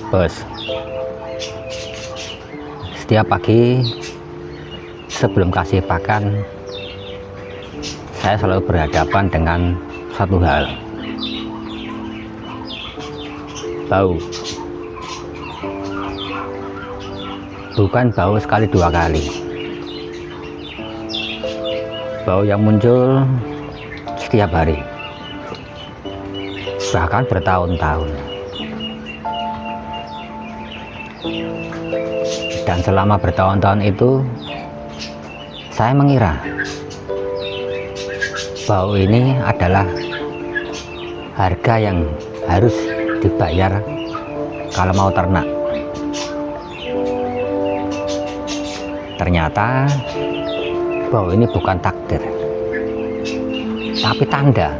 Bos, setiap pagi sebelum kasih pakan, saya selalu berhadapan dengan satu hal, bau. Bukan bau sekali dua kali, bau yang muncul setiap hari, bahkan bertahun-tahun. Dan selama bertahun-tahun itu saya mengira bau ini adalah harga yang harus dibayar kalau mau ternak. Ternyata bau ini bukan takdir, tapi tanda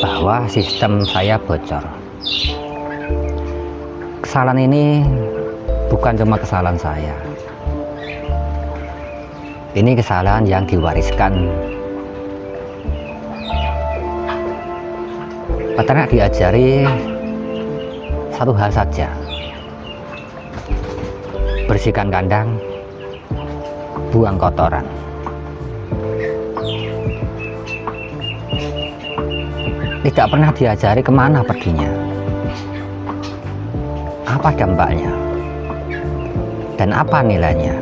bahwa sistem saya bocor. Kesalahan ini bukan cuma kesalahan saya, ini kesalahan yang diwariskan. Peternak diajari satu hal saja: bersihkan kandang, buang kotoran. Tidak pernah diajari kemana perginya, apa dampaknya, dan apa nilainya.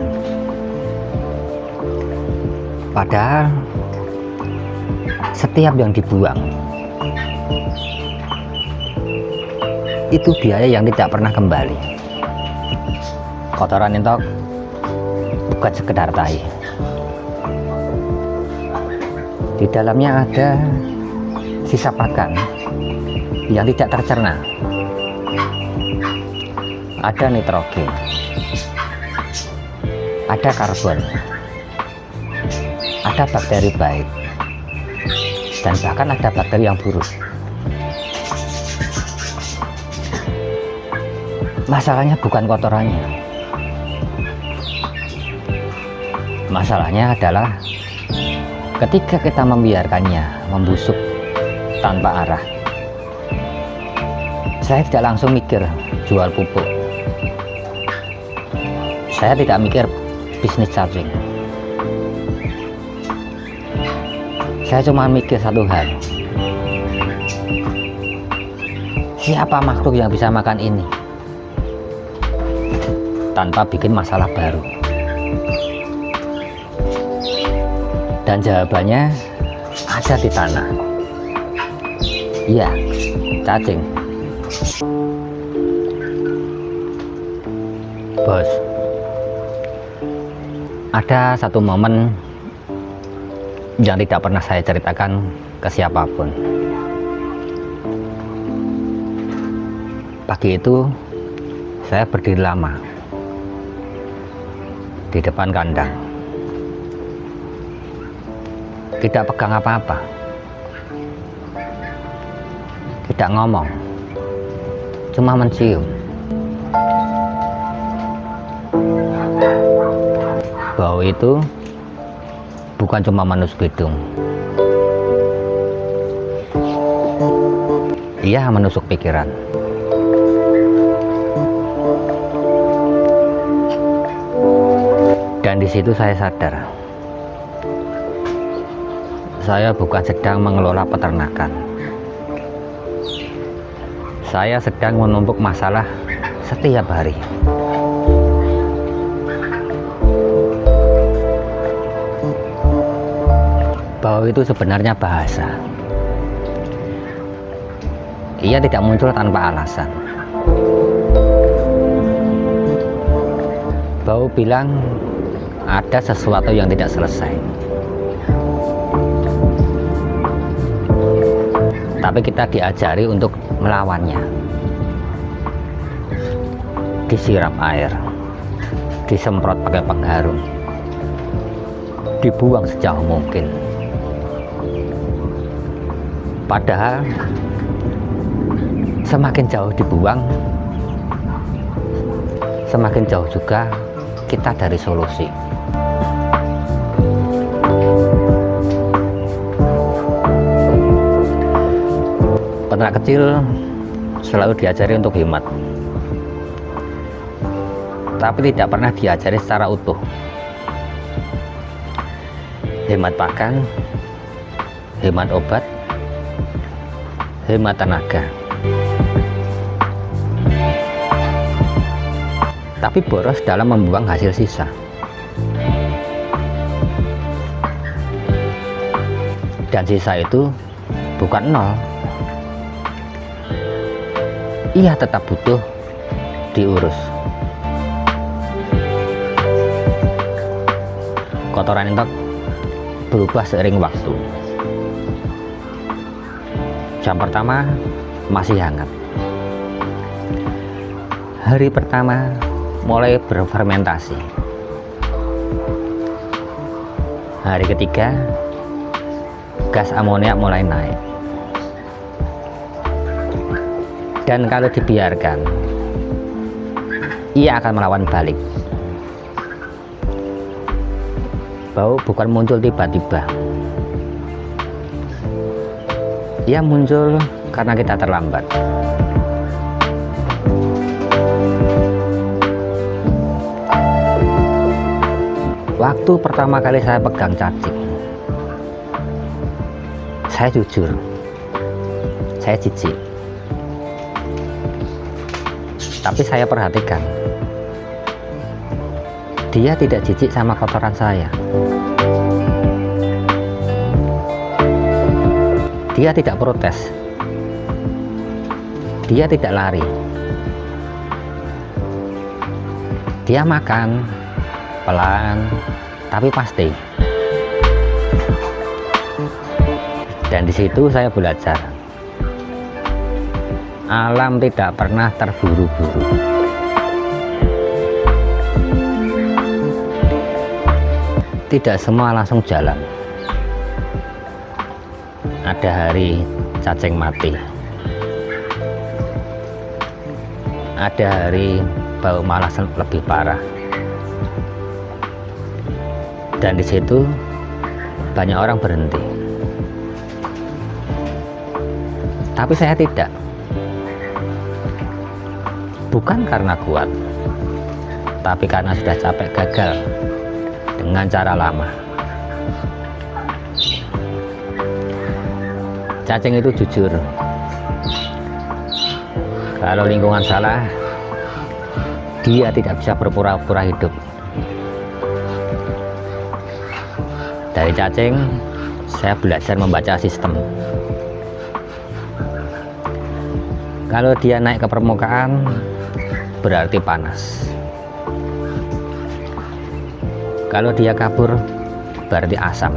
Padahal setiap yang dibuang itu biaya yang tidak pernah kembali. Kotoran entok bukan sekedar tai, di dalamnya ada sisa pakan yang tidak tercerna. Ada nitrogen, ada karbon, ada bakteri baik, dan bahkan ada bakteri yang buruk. Masalahnya bukan kotorannya, masalahnya adalah ketika kita membiarkannya membusuk tanpa arah. Saya tidak langsung mikir jual pupuk, saya tidak mikir bisnis charging. Saya cuma mikir satu hal: siapa makhluk yang bisa makan ini tanpa bikin masalah baru? Dan jawabannya ada di tanah. Iya, cacing. Bos, ada satu momen yang tidak pernah saya ceritakan ke siapapun. Pagi itu saya berdiri lama di depan kandang, tidak pegang apa-apa, tidak ngomong, cuma mencium. Bau itu bukan cuma menusuk hidung, ia menusuk pikiran. Dan di situ saya sadar, saya bukan sedang mengelola peternakan, saya sedang menumpuk masalah setiap hari. Bau itu sebenarnya bahasa. Ia tidak muncul tanpa alasan. Bau bilang ada sesuatu yang tidak selesai, tapi kita diajari untuk melawannya. Disiram air, disemprot pakai pengharum, dibuang sejauh mungkin. Padahal semakin jauh dibuang, semakin jauh juga kita dari solusi. Peternak kecil selalu diajari untuk hemat, tapi tidak pernah diajari secara utuh. Hemat pakan, hemat obat, hemat tenaga. Tapi boros dalam membuang hasil sisa. Dan sisa itu bukan nol. Ia tetap butuh diurus. Kotoran entok berubah seiring waktu. Jam pertama masih hangat. Hari pertama mulai berfermentasi. Hari ketiga, gas amonia mulai naik. Dan kalau dibiarkan, ia akan melawan balik. Bau bukan muncul tiba-tiba. Ia muncul karena kita terlambat. Waktu pertama kali saya pegang cacing, saya jujur, saya jijik. Tapi saya perhatikan, dia tidak jijik sama kotoran saya. Dia tidak protes. Dia tidak lari. Dia makan pelan tapi pasti. Dan di situ saya belajar, alam tidak pernah terburu-buru. Tidak semua langsung jalan. Ada hari cacing mati. Ada hari bau malah lebih parah. Dan di situ banyak orang berhenti. Tapi saya tidak. Bukan karena kuat, tapi karena sudah capek gagal dengan cara lama. Cacing itu jujur. Kalau lingkungan salah, dia tidak bisa berpura-pura hidup. Dari cacing, saya belajar membaca sistem. Kalau dia naik ke permukaan, berarti panas. Kalau dia kabur, berarti asam.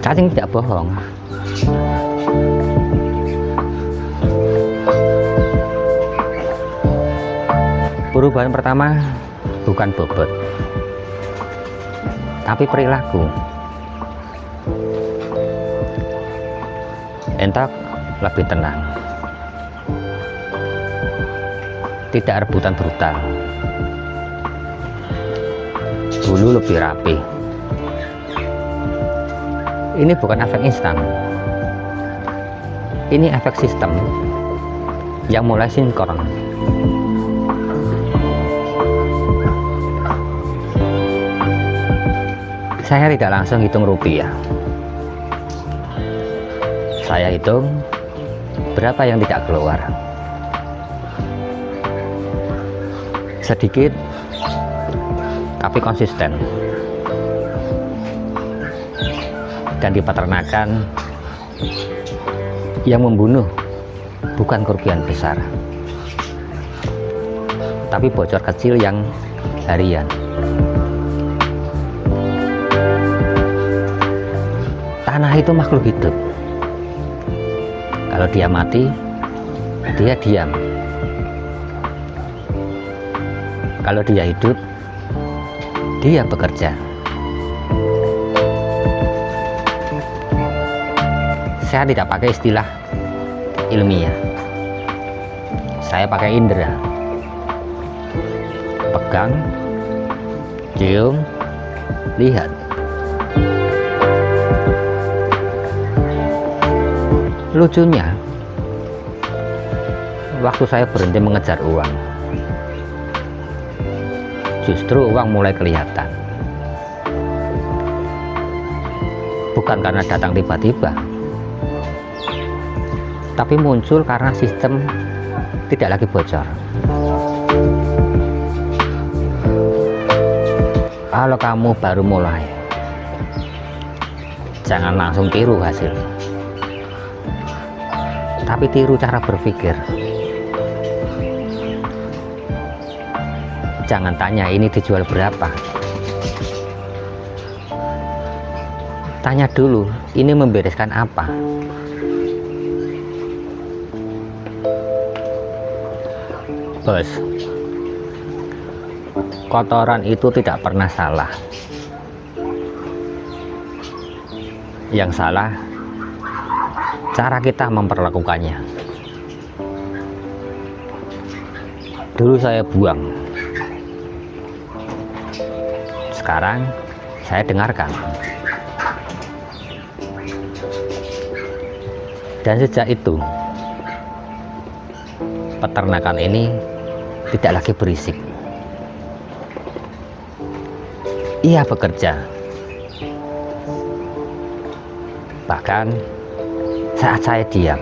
Cacing tidak bohong. Perubahan pertama bukan bobot, tapi perilaku. Entok lebih tenang, tidak rebutan brutal. Bulu lebih rapi. Ini bukan efek instan, ini efek sistem yang mulai sinkron. Saya tidak langsung hitung rupiah. Saya hitung berapa yang tidak keluar. Sedikit, tapi konsisten. Dan di peternakan, yang membunuh bukan kerugian besar, tapi bocor kecil yang harian. Tanah itu makhluk hidup. Kalau dia mati, dia diam. Kalau dia hidup, dia bekerja. Saya tidak pakai istilah ilmiah. Saya pakai indera. Pegang, cium, lihat. Lucunya, waktu saya berhenti mengejar uang, justru uang mulai kelihatan. Bukan karena datang tiba-tiba, tapi muncul karena sistem tidak lagi bocor. Kalau kamu baru mulai, jangan langsung tiru hasil, tapi tiru cara berpikir. Jangan tanya ini dijual berapa, tanya dulu ini membereskan apa. Bos, kotoran itu tidak pernah salah. Yang salah cara kita memperlakukannya. Dulu saya buang, sekarang saya dengarkan. Dan sejak itu peternakan ini tidak lagi berisik. Ia bekerja. Bahkan saat saya diam,